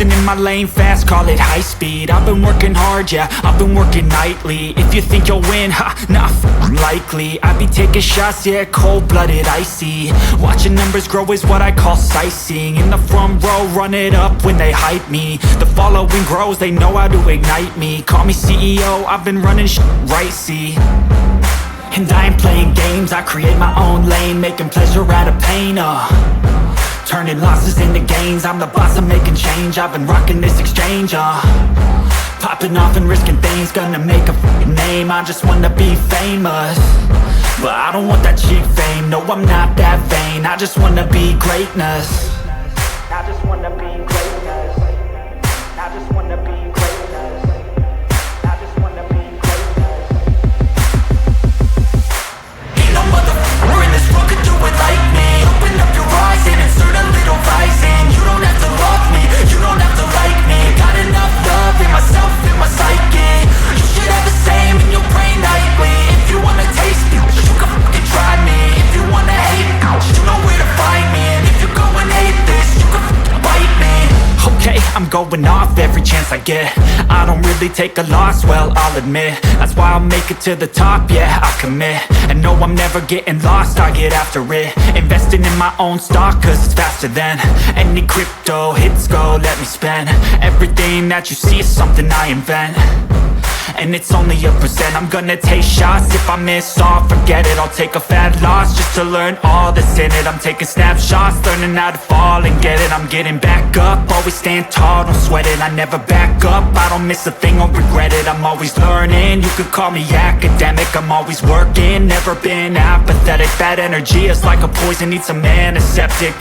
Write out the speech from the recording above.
Cruising in my lane fast, call it high speed. I've been working hard, yeah, I've been working nightly. If you think you'll win, ha, nah, likely. I be taking shots, yeah, cold-blooded, icy. Watching numbers grow is what I call sightseeing. In the front row, run it up when they hype me. The following grows, they know how to ignite me. Call me CEO, I've been running right, see. And I ain't playing games, I create my own lane, making pleasure out of pain, turning losses into gains, I'm the boss, I'm making change. I've been rocking this exchange, popping off and risking things, gonna make a name. I just wanna be famous, but I don't want that cheap fame. No, I'm not that vain, I just wanna be greatness. I just wanna be greatness. I just wanna be greatness. I just wanna be greatness. Ain't no motherfucker in this world could do it like me. Open up your eyes and insert a little rising. You don't have to love me, you don't have to like me. Got enough love in myself, in my psyche. You should have the same in your brain nightly. If you wanna taste me, you can fucking try me. If you wanna hate me, you know where to find me. And if you go and hate this, you can fucking bite me. Okay, I'm going off every chance I get. I don't really take a loss, well, I'll admit. That's why I'll make it to the top, yeah, I commit. And no, I'm never getting lost, I get after it. Investing in my own stock, cause it's faster than any crypto hits go, let me spend. Everything that you see is something I invent, and it's only a percent. I'm gonna take shots, if I miss all, forget it. I'll take a fat loss just to learn all that's in it. I'm taking snapshots, learning how to fall and get it. I'm getting back up, always stand tall, don't sweat it. I never back up, I don't miss a thing or regret it. I'm always learning, you could call me academic. I'm always working, never been apathetic. Bad energy is like a poison, needs some antiseptic.